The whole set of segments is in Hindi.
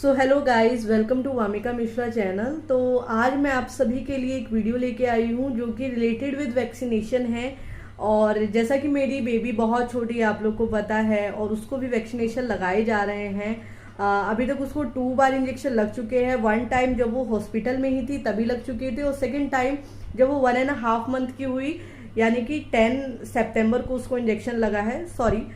So hello guys, welcome to Vamika Mishra channel. तो आज मैं आप सभी के लिए एक वीडियो लेके आई हूँ जो कि रिलेटेड विद वैक्सीनेशन है। और जैसा कि मेरी बेबी बहुत छोटी है, आप लोग को पता है, और उसको भी वैक्सीनेशन लगाए जा रहे हैं। अभी तक उसको 2 बार इंजेक्शन लग चुके हैं। 1 टाइम जब वो हॉस्पिटल में ही थी तभी लग चुके थे, और सेकेंड टाइम जब वो 1.5 मंथ की हुई, यानी कि 10 सितंबर को उसको इंजेक्शन लगा है। सॉरी,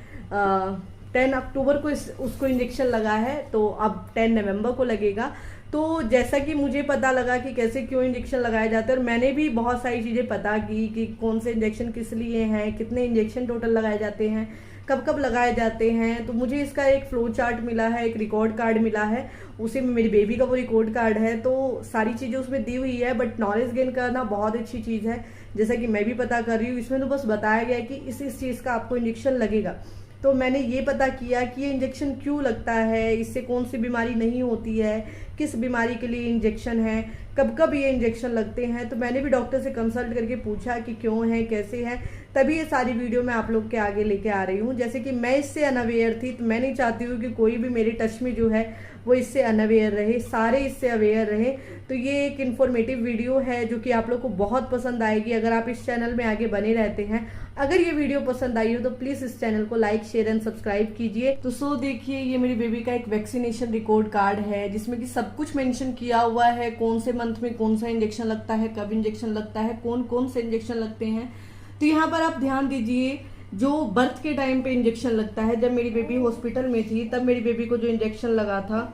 10 अक्टूबर को उसको इंजेक्शन लगा है, तो अब 10 नवंबर को लगेगा। तो जैसा कि मुझे पता लगा कि कैसे क्यों इंजेक्शन लगाया जाता है, और मैंने भी बहुत सारी चीज़ें पता की कि कौन से इंजेक्शन किस लिए हैं, कितने इंजेक्शन टोटल लगाए जाते हैं, कब कब लगाए जाते हैं। तो मुझे इसका एक फ्लो चार्ट मिला है, एक रिकॉर्ड कार्ड मिला है, उसी में मेरी बेबी का वो रिकॉर्ड कार्ड है। तो सारी चीज़ें उसमें दी हुई है। बट नॉलेज गेन करना बहुत अच्छी चीज़ है, जैसा कि मैं भी पता कर रही हूँ। इसमें तो बस बताया गया है कि इस चीज़ का आपको इंजेक्शन लगेगा। तो मैंने ये पता किया कि ये इंजेक्शन क्यों लगता है, इससे कौन सी बीमारी नहीं होती है, किस बीमारी के लिए इंजेक्शन है, कब कब ये इंजेक्शन लगते हैं। तो मैंने भी डॉक्टर से कंसल्ट करके पूछा कि क्यों है, कैसे है, तभी ये सारी वीडियो मैं आप लोग के आगे लेके आ रही हूँ। जैसे कि मैं इससे अनअवेयर थी, तो मैं नहीं चाहती हूँ कि कोई भी मेरे टच में जो है वो इससे अनअवेयर रहे, सारे इससे अवेयर रहे। तो ये एक इन्फॉर्मेटिव वीडियो है जो कि आप लोग को बहुत पसंद आएगी अगर आप इस चैनल में आगे बने रहते हैं। अगर ये वीडियो पसंद आई हो तो प्लीज इस चैनल को लाइक, शेयर एंड सब्सक्राइब कीजिए। तो देखिए, ये मेरी बेबी का एक वैक्सीनेशन रिकॉर्ड कार्ड है जिसमें कि सब कुछ मेंशन किया हुआ है, कौन से मंथ में कौन सा इंजेक्शन लगता है, कब इंजेक्शन लगता है, कौन कौन से इंजेक्शन लगते हैं। तो यहाँ पर आप ध्यान दीजिए, जो बर्थ के टाइम पे इंजेक्शन लगता है, जब मेरी बेबी हॉस्पिटल में थी तब मेरी बेबी को जो इंजेक्शन लगा था,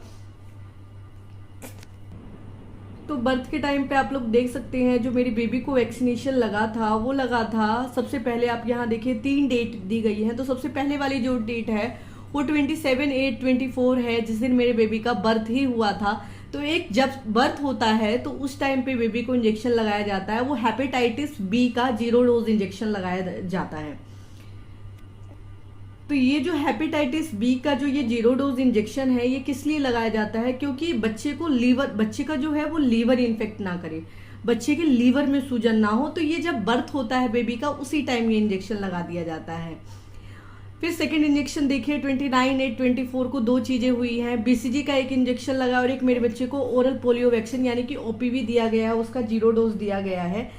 तो बर्थ के टाइम पे आप लोग देख सकते हैं जो मेरी बेबी को वैक्सीनेशन लगा था वो लगा था। सबसे पहले आप यहाँ देखिए 3 डेट दी गई है। तो सबसे पहले वाली जो डेट है वो 27/8/24 है, जिस दिन मेरे बेबी का बर्थ ही हुआ था। तो एक जब बर्थ होता है तो उस टाइम पे बेबी को इंजेक्शन लगाया जाता है, वो हेपेटाइटिस बी का 0 डोज इंजेक्शन लगाया जाता है। तो ये जो हेपेटाइटिस बी का जो ये 0 डोज इंजेक्शन है, ये किस लिए लगाया जाता है? क्योंकि बच्चे का जो है वो लीवर इन्फेक्ट ना करे, बच्चे के लीवर में सूजन ना हो। तो ये जब बर्थ होता है बेबी का, उसी टाइम ये इंजेक्शन लगा दिया जाता है। फिर सेकेंड इंजेक्शन देखिए 29/8/24 को 2 चीजें हुई हैं। बीसीजी का एक इंजेक्शन लगा और एक मेरे बच्चे को ओरल पोलियो वैक्सीन यानी कि ओपीवी दिया गया है, उसका 0 डोज दिया गया है।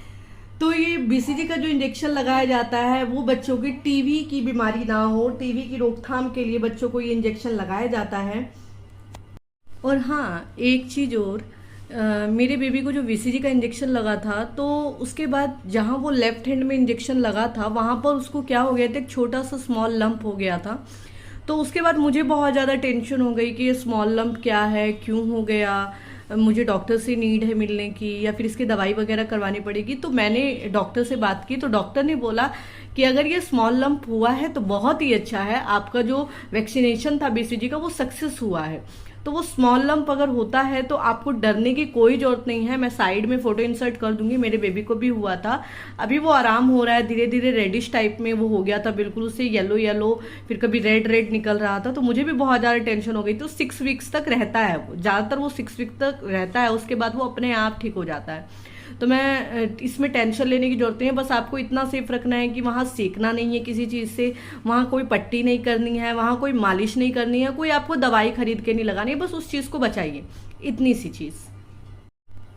तो ये बीसीजी का जो इंजेक्शन लगाया जाता है वो बच्चों की टीबी की बीमारी ना हो, टीबी की रोकथाम के लिए बच्चों को ये इंजेक्शन लगाया जाता है। और हाँ, एक चीज और, मेरे बेबी को जो बीसीजी का इंजेक्शन लगा था, तो उसके बाद जहाँ वो लेफ्ट हैंड में इंजेक्शन लगा था वहां पर उसको क्या हो गया था, एक छोटा सा स्मॉल लंप हो गया था। तो उसके बाद मुझे बहुत ज़्यादा टेंशन हो गई कि ये स्मॉल लंप क्या है, क्यों हो गया, मुझे डॉक्टर से नीड है मिलने की, या फिर इसकी दवाई वगैरह करवानी पड़ेगी। तो मैंने डॉक्टर से बात की, तो डॉक्टर ने बोला कि अगर ये स्मॉल लंप हुआ है तो बहुत ही अच्छा है, आपका जो वैक्सीनेशन था बीसीजी का वो सक्सेस हुआ है। तो वो स्मॉल लंप अगर होता है तो आपको डरने की कोई जरूरत नहीं है। मैं साइड में फोटो इंसर्ट कर दूंगी, मेरे बेबी को भी हुआ था, अभी वो आराम हो रहा है, धीरे धीरे रेडिश टाइप में वो हो गया था, बिल्कुल उससे येलो येलो, फिर कभी रेड रेड निकल रहा था। तो मुझे भी बहुत ज्यादा टेंशन हो गई। तो 6 वीक्स तक रहता है वो, ज्यादातर वो 6 वीक तक रहता है, उसके बाद वो अपने आप ठीक हो जाता है। तो मैं इसमें टेंशन लेने की जरूरत नहीं है। बस आपको इतना सेफ रखना है कि वहां सेकना नहीं है किसी चीज से, वहां कोई पट्टी नहीं करनी है, वहां कोई मालिश नहीं करनी है, कोई आपको दवाई खरीद के नहीं लगानी है, बस उस चीज को बचाइए, इतनी सी चीज।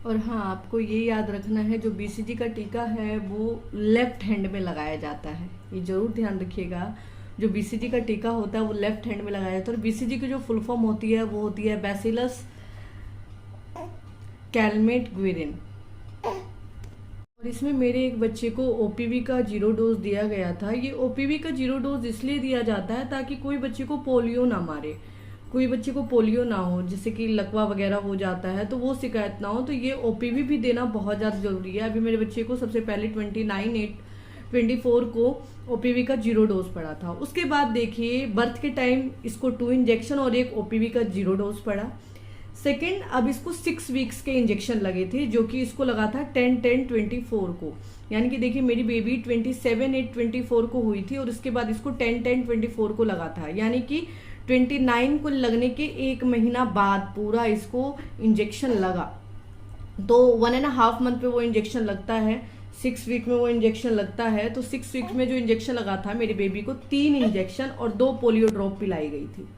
और हाँ, आपको ये याद रखना है, जो बीसीजी का टीका है वो लेफ्ट हैंड में लगाया जाता है, ये जरूर ध्यान रखिएगा। जो बीसीजी का टीका होता है वो लेफ्ट हैंड में लगाया जाता है। और बीसीजी की जो फुल फॉर्म होती है वो होती है बैसिलस कैलमेट ग्विरिन। और इसमें मेरे एक बच्चे को ओपीवी का 0 डोज दिया गया था। ये ओपीवी का 0 डोज इसलिए दिया जाता है ताकि कोई बच्चे को पोलियो ना मारे, कोई बच्चे को पोलियो ना हो, जैसे कि लकवा वगैरह हो जाता है तो वो शिकायत ना हो। तो ये ओपीवी भी देना बहुत ज्यादा जरूरी है। अभी मेरे बच्चे को सबसे पहले 29/8/24 को ओपीवी का 0 डोज पड़ा था। उसके बाद देखिए बर्थ के टाइम इसको 2 इंजेक्शन और एक ओपीवी का 0 डोज पड़ा। सेकेंड, अब इसको 6 वीक्स के इंजेक्शन लगे थे, जो कि इसको लगा था 10/10/24 को, यानी कि देखिए मेरी बेबी 27/8/24 को हुई थी और उसके बाद इसको 10/10/24 को लगा था, यानी कि 29 को लगने के 1 महीना बाद पूरा इसको इंजेक्शन लगा। तो 1.5 मंथ पे वो इंजेक्शन लगता है, 6 वीक में वो इंजेक्शन लगता है। तो 6 वीक में जो इंजेक्शन लगा था मेरी बेबी को 3 इंजेक्शन और 2 पोलियो ड्रॉप पिलाई गई थी।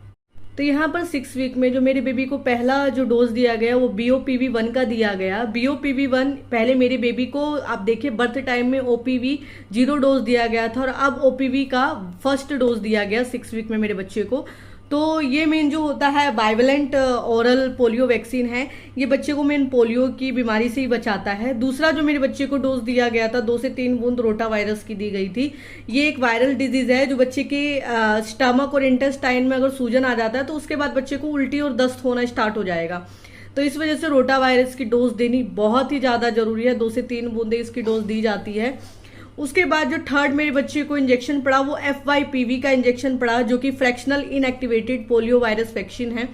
तो यहाँ पर 6 वीक में जो मेरे बेबी को पहला जो डोज दिया गया वो BOPV1 का दिया गया। BOPV1 पहले मेरे बेबी को आप देखिए बर्थ टाइम में OPV 0 डोज दिया गया था और अब OPV का फर्स्ट डोज दिया गया 6 वीक में मेरे बच्चे को। तो ये मेन जो होता है बाइवेलेंट ओरल पोलियो वैक्सीन है, ये बच्चे को मेन पोलियो की बीमारी से ही बचाता है। दूसरा जो मेरे बच्चे को डोज दिया गया था 2 से 3 बूंद रोटा वायरस की दी गई थी। ये एक वायरल डिजीज है जो बच्चे के स्टमक और इंटेस्टाइन में अगर सूजन आ जाता है तो उसके बाद बच्चे को उल्टी और दस्त होना स्टार्ट हो जाएगा। तो इस वजह से रोटा वायरस की डोज देनी बहुत ही ज्यादा जरूरी है। 2 से 3 बूंदे इसकी डोज दी जाती है। उसके बाद जो थर्ड मेरे बच्चे को इंजेक्शन पड़ा वो FYPV का इंजेक्शन पड़ा, जो कि fractional inactivated polio virus vaccine है।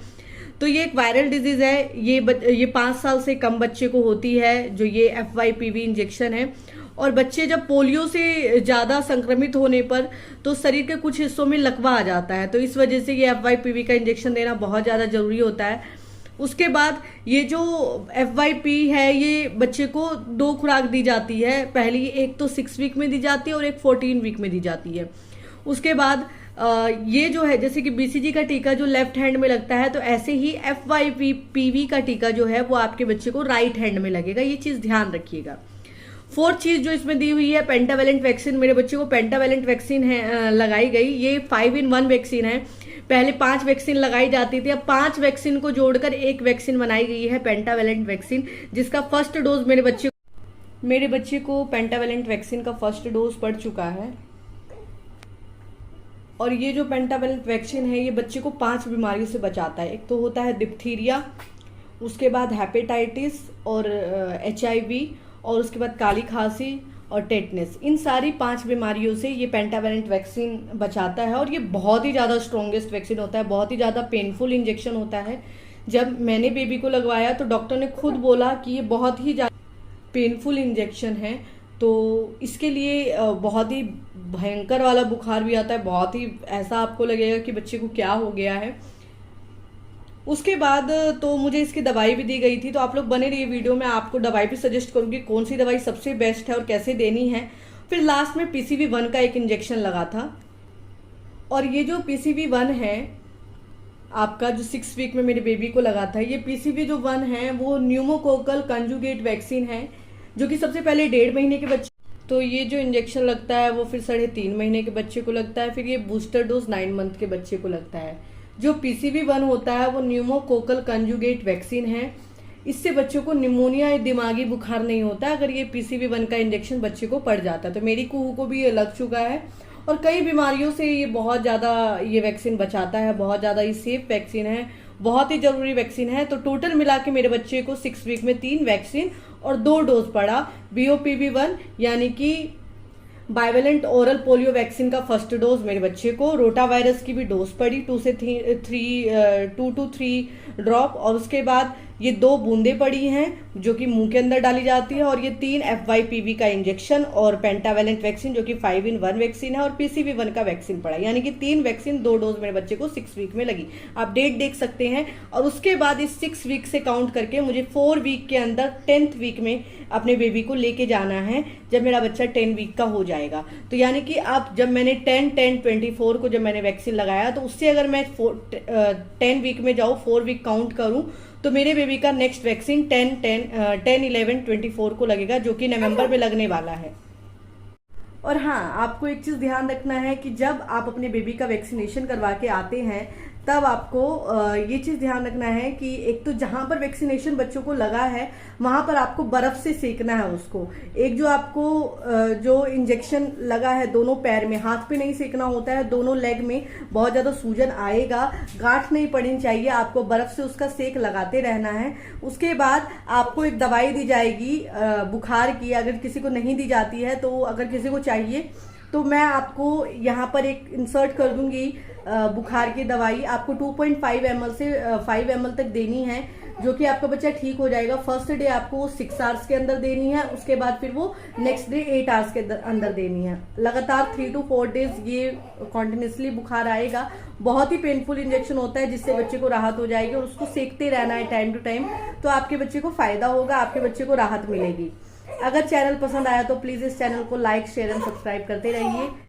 तो ये एक वायरल डिजीज है, ये 5 साल से कम बच्चे को होती है जो ये FYPV इंजेक्शन है। और बच्चे जब पोलियो से ज्यादा संक्रमित होने पर तो शरीर के कुछ हिस्सों में लकवा आ जाता है, तो इस वजह से ये FYPV का इंजेक्शन देना बहुत ज्यादा जरूरी होता है। उसके बाद ये जो FYP है ये बच्चे को 2 खुराक दी जाती है। पहली एक तो 6 वीक में दी जाती है और एक 14 वीक में दी जाती है। उसके बाद ये जो है जैसे कि BCG का टीका जो लेफ्ट हैंड में लगता है, तो ऐसे ही FYPV का टीका जो है वो आपके बच्चे को राइट हैंड में लगेगा। ये चीज ध्यान रखिएगा। 4th चीज जो इसमें दी हुई है पेंटावेलेंट वैक्सीन। मेरे बच्चे को पेंटावेलेंट वैक्सीन है लगाई गई। ये 5-in-1 वैक्सीन है। पहले 5 वैक्सीन लगाई जाती थी, अब 5 वैक्सीन को जोड़कर एक वैक्सीन बनाई गई है पेंटावेलेंट वैक्सीन, जिसका फर्स्ट डोज मेरे बच्चे को पेंटावेलेंट वैक्सीन का फर्स्ट डोज पड़ चुका है। और ये जो पेंटावेलेंट वैक्सीन है ये बच्चे को 5 बीमारियों से बचाता है। एक तो होता है डिप्थीरिया, उसके बाद हेपेटाइटिस और HIV, और उसके बाद काली खांसी और टेटनेस। इन सारी 5 बीमारियों से ये पेंटावेलेंट वैक्सीन बचाता है। और ये बहुत ही ज़्यादा स्ट्रॉन्गेस्ट वैक्सीन होता है, बहुत ही ज़्यादा पेनफुल इंजेक्शन होता है। जब मैंने बेबी को लगवाया तो डॉक्टर ने खुद बोला कि ये बहुत ही ज़्यादा पेनफुल इंजेक्शन है। तो इसके लिए बहुत ही भयंकर वाला बुखार भी आता है, बहुत ही ऐसा आपको लगेगा कि बच्चे को क्या हो गया है। उसके बाद तो मुझे इसकी दवाई भी दी गई थी। तो आप लोग बने रहिए वीडियो में, आपको दवाई भी सजेस्ट करूंगी कौन सी दवाई सबसे बेस्ट है और कैसे देनी है। फिर लास्ट में PCV1 का एक इंजेक्शन लगा था। और ये जो PCV1 है आपका जो 6 वीक में मेरे बेबी को लगा था, ये PCV1 है वो न्यूमोकोकल कंजुगेट वैक्सीन है, जो कि सबसे पहले 1.5 महीने के बच्चे, तो ये जो इंजेक्शन लगता है वो फिर 3.5 महीने के बच्चे को लगता है। फिर ये बूस्टर डोज 9 मंथ के बच्चे को लगता है। जो PCV1 होता है वो न्यूमोकोकल कंजुगेट वैक्सीन है। इससे बच्चों को निमोनिया या दिमागी बुखार नहीं होता अगर ये PCV1 का इंजेक्शन बच्चे को पड़ जाता है। तो मेरी कुहू को भी ये लग चुका है और कई बीमारियों से ये बहुत ज़्यादा ये वैक्सीन बचाता है। बहुत ज़्यादा ये सेफ वैक्सीन है, बहुत ही जरूरी वैक्सीन है। तो टोटल मिला के मेरे बच्चे को 6 वीक में 3 वैक्सीन और 2 डोज पड़ा। BOPV1 यानी कि बाइवेलेंट ओरल पोलियो वैक्सीन का फर्स्ट डोज मेरे बच्चे को, रोटा वायरस की भी डोज पड़ी 2 to 3 ड्रॉप, और उसके बाद ये 2 बूंदे पड़ी हैं जो कि मुंह के अंदर डाली जाती है, और ये 3 FYPV का इंजेक्शन और पेंटावेलेंट वैक्सीन जो कि 5-in-1 वैक्सीन है, और PCV1 का वैक्सीन पड़ा। यानी कि 3 वैक्सीन 2 डोज मेरे बच्चे को 6 वीक में लगी। आप डेट देख सकते हैं। और उसके बाद इस 6 वीक से काउंट करके मुझे 4 वीक के अंदर 10th वीक में अपने बेबी को लेके जाना है, जब मेरा बच्चा 10 वीक का हो जाएगा। तो यानी कि अब जब मैंने 10-10-24 को जब मैंने वैक्सीन लगाया, तो उससे अगर मैं 10 वीक में जाऊँ, 4 वीक काउंट करूं, तो मेरे बेबी का नेक्स्ट वैक्सीन 10-11-24 को लगेगा, जो कि नवंबर में लगने वाला है। और हाँ, आपको एक चीज ध्यान रखना है कि जब आप अपने बेबी का वैक्सीनेशन करवा के आते हैं तब आपको ये चीज ध्यान रखना है कि एक तो जहां पर वैक्सीनेशन बच्चों को लगा है वहां पर आपको बर्फ से सेकना है उसको। एक जो आपको जो इंजेक्शन लगा है दोनों पैर में, हाथ पे नहीं सेकना होता है, दोनों लेग में बहुत ज्यादा सूजन आएगा, गांठ नहीं पड़नी चाहिए, आपको बर्फ से उसका सेक लगाते रहना है। उसके बाद आपको एक दवाई दी जाएगी बुखार की, अगर किसी को नहीं दी जाती है तो अगर किसी को चाहिए तो मैं आपको यहाँ पर एक इंसर्ट कर दूंगी बुखार की दवाई। आपको 2.5 ml से 5 ml तक देनी है, जो कि आपका बच्चा ठीक हो जाएगा। फर्स्ट डे आपको 6 आवर्स के अंदर देनी है, उसके बाद फिर वो नेक्स्ट डे 8 आवर्स के अंदर देनी है। लगातार 3 to 4 डेज ये कॉन्टिन्यूसली बुखार आएगा। बहुत ही पेनफुल इंजेक्शन होता है, जिससे बच्चे को राहत हो जाएगी, और उसको सेकते रहना है टाइम टू टाइम, तो आपके बच्चे को फायदा होगा, आपके बच्चे को राहत मिलेगी। अगर चैनल पसंद आया तो प्लीज इस चैनल को लाइक, शेयर एंड सब्सक्राइब करते रहिए।